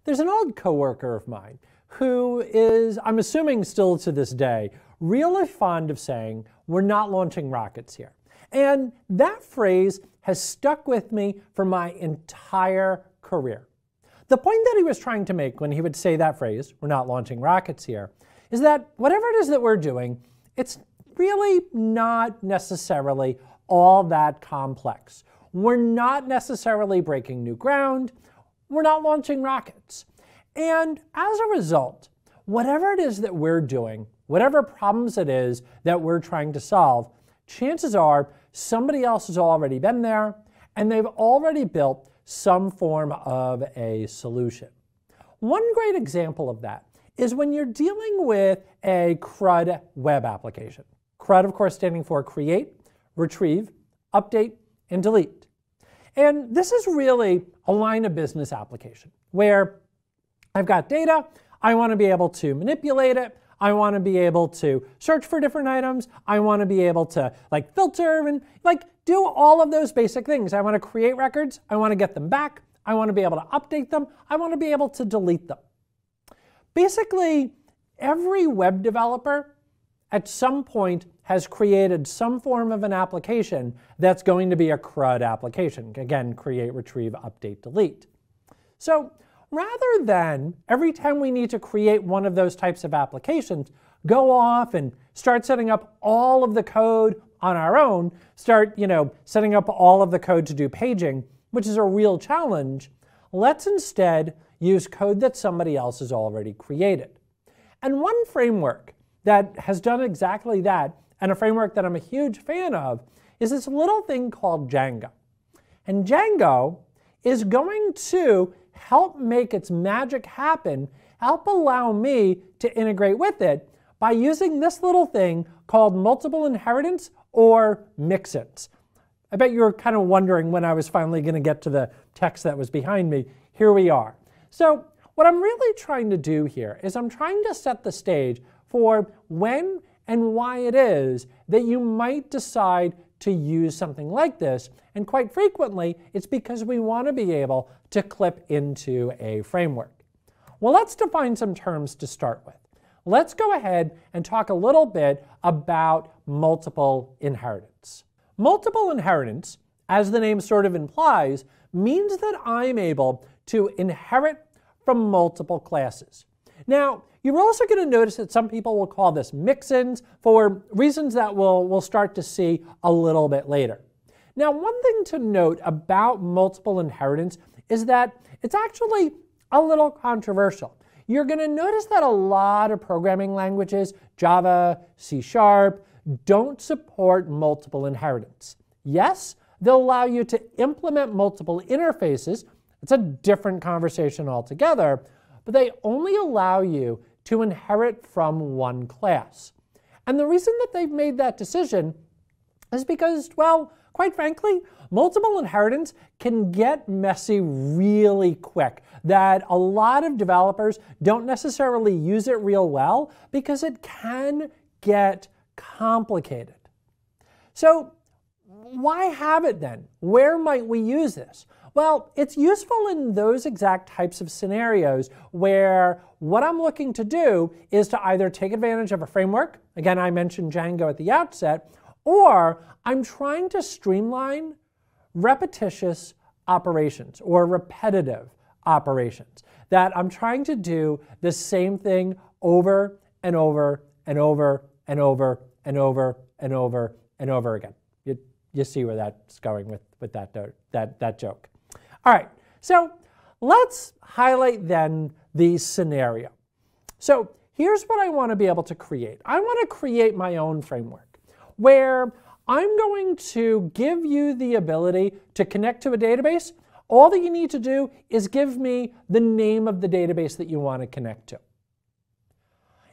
There's an old coworker of mine who is, I'm assuming still to this day, really fond of saying, "We're not launching rockets here." And that phrase has stuck with me for my entire career. The point that he was trying to make when he would say that phrase, "We're not launching rockets here," is that whatever it is that we're doing, it's really not necessarily all that complex. We're not necessarily breaking new ground. We're not launching rockets. And as a result, whatever it is that we're doing, whatever problems it is that we're trying to solve, chances are somebody else has already been there and they've already built some form of a solution. One great example of that is when you're dealing with a CRUD web application. CRUD, of course, standing for create, retrieve, update, and delete. And this is really a line of business application where I've got data, I want to be able to manipulate it, I want to be able to search for different items, I want to be able to filter and do all of those basic things. I want to create records, I want to get them back, I want to be able to update them, I want to be able to delete them. Basically, every web developer at some point has created some form of an application that's going to be a CRUD application. Again, create, retrieve, update, delete. So rather than every time we need to create one of those types of applications, go off and start setting up all of the code on our own, start setting up all of the code to do paging, which is a real challenge, let's instead use code that somebody else has already created. And one framework that has done exactly that, and a framework that I'm a huge fan of, is this little thing called Django. And Django is going to help make its magic happen, help allow me to integrate with it by using this little thing called multiple inheritance or mixins. I bet you were kind of wondering when I was finally going to get to the text that was behind me. Here we are. So what I'm really trying to do here is I'm trying to set the stage for when and why it is that you might decide to use something like this. And quite frequently, it's because we want to be able to clip into a framework. Well, let's define some terms to start with. Let's go ahead and talk a little bit about multiple inheritance. Multiple inheritance, as the name sort of implies, means that I'm able to inherit from multiple classes. Now, you're also going to notice that some people will call this mixins for reasons that we'll start to see a little bit later. Now, one thing to note about multiple inheritance is that it's actually a little controversial. You're going to notice that a lot of programming languages, Java, C#, don't support multiple inheritance. Yes, they'll allow you to implement multiple interfaces. It's a different conversation altogether, but they only allow you to inherit from one class. And the reason that they've made that decision is because, well, quite frankly, multiple inheritance can get messy really quick, that a lot of developers don't necessarily use it real well because it can get complicated. So why have it then? Where might we use this? Well, it's useful in those exact types of scenarios where what I'm looking to do is to either take advantage of a framework, again I mentioned Django at the outset, or I'm trying to streamline repetitious operations or repetitive operations, that I'm trying to do the same thing over and over and over and over and over and over and over again. You see where that's going with that joke. All right, so let's highlight then the scenario. So here's what I want to be able to create. I want to create my own framework where I'm going to give you the ability to connect to a database. All that you need to do is give me the name of the database that you want to connect to.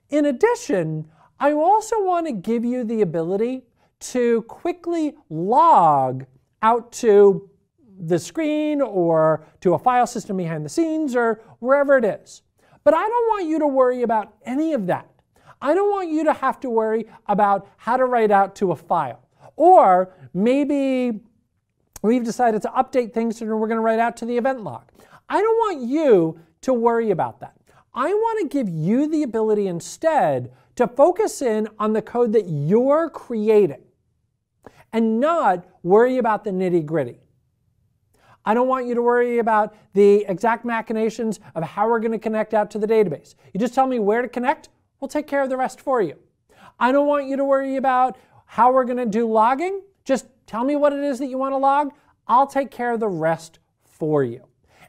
In addition, I also want to give you the ability to quickly log out to the screen or to a file system behind the scenes or wherever it is. But I don't want you to worry about any of that. I don't want you to have to worry about how to write out to a file. Or maybe we've decided to update things and we're going to write out to the event log. I don't want you to worry about that. I want to give you the ability instead to focus in on the code that you're creating and not worry about the nitty-gritty. I don't want you to worry about the exact machinations of how we're going to connect out to the database. You just tell me where to connect, we'll take care of the rest for you. I don't want you to worry about how we're going to do logging. Just tell me what it is that you want to log. I'll take care of the rest for you.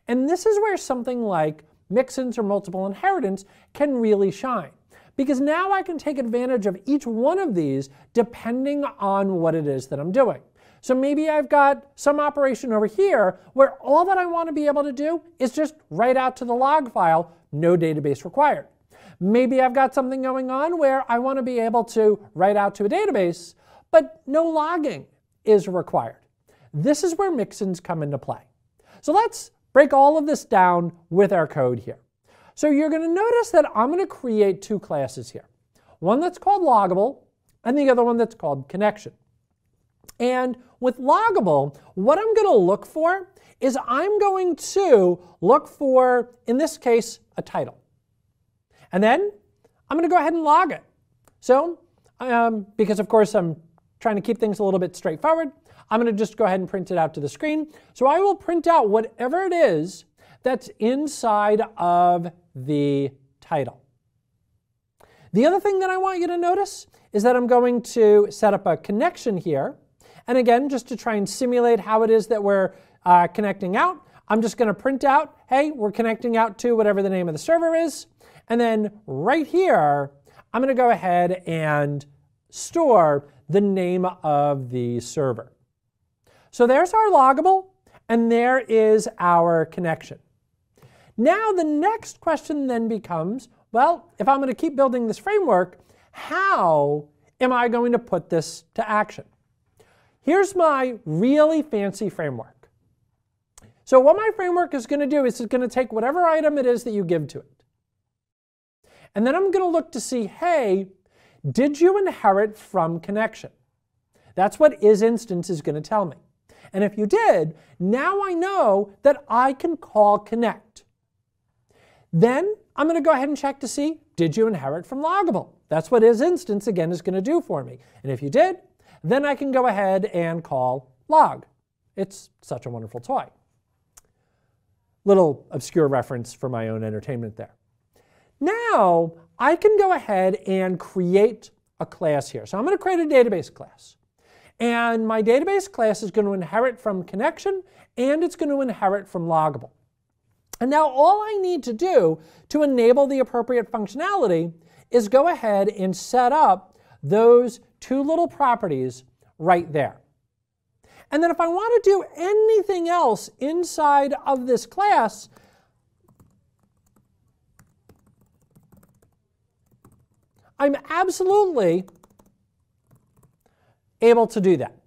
And this is where something like mixins or multiple inheritance can really shine. Because now I can take advantage of each one of these depending on what it is that I'm doing. So maybe I've got some operation over here where all that I want to be able to do is just write out to the log file, no database required. Maybe I've got something going on where I want to be able to write out to a database, but no logging is required. This is where mixins come into play. So let's break all of this down with our code here. So you're going to notice that I'm going to create two classes here. One that's called loggable and the other one that's called connection. And with loggable, what I'm going to look for is I'm going to look for, in this case, a title. And then I'm going to go ahead and log it. So, because of course I'm trying to keep things a little bit straightforward, I'm going to just go ahead and print it out to the screen. So I will print out whatever it is that's inside of the title. The other thing that I want you to notice is that I'm going to set up a connection here. And again, just to try and simulate how it is that we're connecting out, I'm just going to print out, hey, we're connecting out to whatever the name of the server is. And then right here, I'm going to go ahead and store the name of the server. So there's our loggable, and there is our connection. Now the next question then becomes, well, if I'm going to keep building this framework, how am I going to put this to action? Here's my really fancy framework. So what my framework is going to do is it's going to take whatever item it is that you give to it. And then I'm going to look to see, hey, did you inherit from connection? That's what isInstance is going to tell me. And if you did, now I know that I can call connect. Then I'm going to go ahead and check to see, did you inherit from loggable? That's what isInstance again is going to do for me. And if you did, then I can go ahead and call log. It's such a wonderful toy. Little obscure reference for my own entertainment there. Now I can go ahead and create a class here. So I'm going to create a database class. And my database class is going to inherit from connection and it's going to inherit from loggable. And now all I need to do to enable the appropriate functionality is go ahead and set up those two little properties right there. And then if I want to do anything else inside of this class, I'm absolutely able to do that.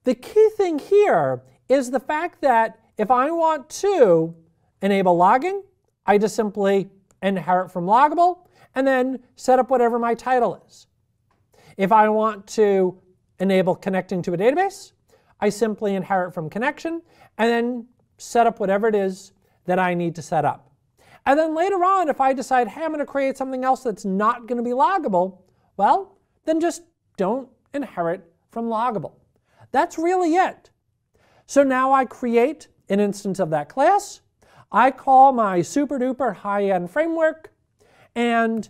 The key thing here is the fact that if I want to enable logging, I just simply inherit from loggable and then set up whatever my title is. If I want to enable connecting to a database, I simply inherit from connection and then set up whatever it is that I need to set up. And then later on, if I decide, hey, I'm going to create something else that's not going to be loggable, well, then just don't inherit from loggable. That's really it. So now I create an instance of that class. I call my super duper high-end framework, and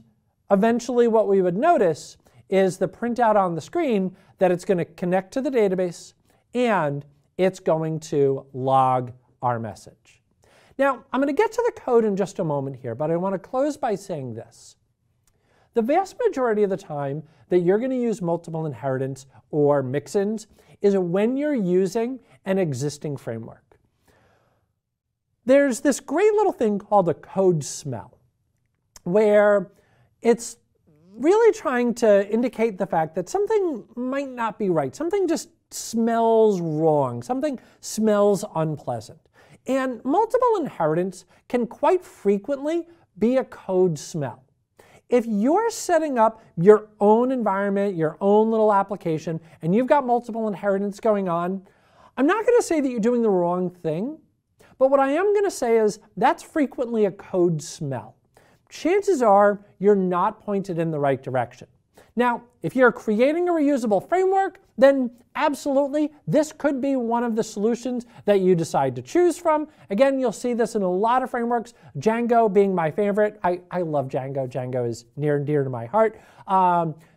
eventually what we would notice is the printout on the screen that it's going to connect to the database and it's going to log our message. Now, I'm going to get to the code in just a moment here, but I want to close by saying this. The vast majority of the time that you're going to use multiple inheritance or mixins is when you're using an existing framework. There's this great little thing called a code smell, where it's really trying to indicate the fact that something might not be right. Something just smells wrong. Something smells unpleasant. And multiple inheritance can quite frequently be a code smell. If you're setting up your own environment, your own little application, and you've got multiple inheritance going on, I'm not going to say that you're doing the wrong thing, But what I am going to say is that's frequently a code smell. Chances are you're not pointed in the right direction. Now, if you're creating a reusable framework, then absolutely, this could be one of the solutions that you decide to choose from. Again, you'll see this in a lot of frameworks, Django being my favorite. I love Django. Django is near and dear to my heart.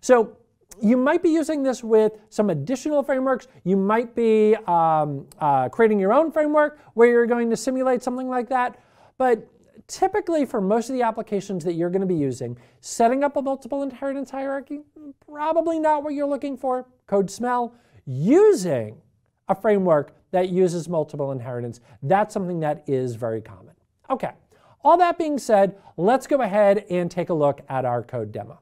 So you might be using this with some additional frameworks. You might be creating your own framework where you're going to simulate something like that. But typically, for most of the applications that you're going to be using, setting up a multiple inheritance hierarchy, probably not what you're looking for. Code smell. Using a framework that uses multiple inheritance, that's something that is very common. Okay, all that being said, let's go ahead and take a look at our code demo.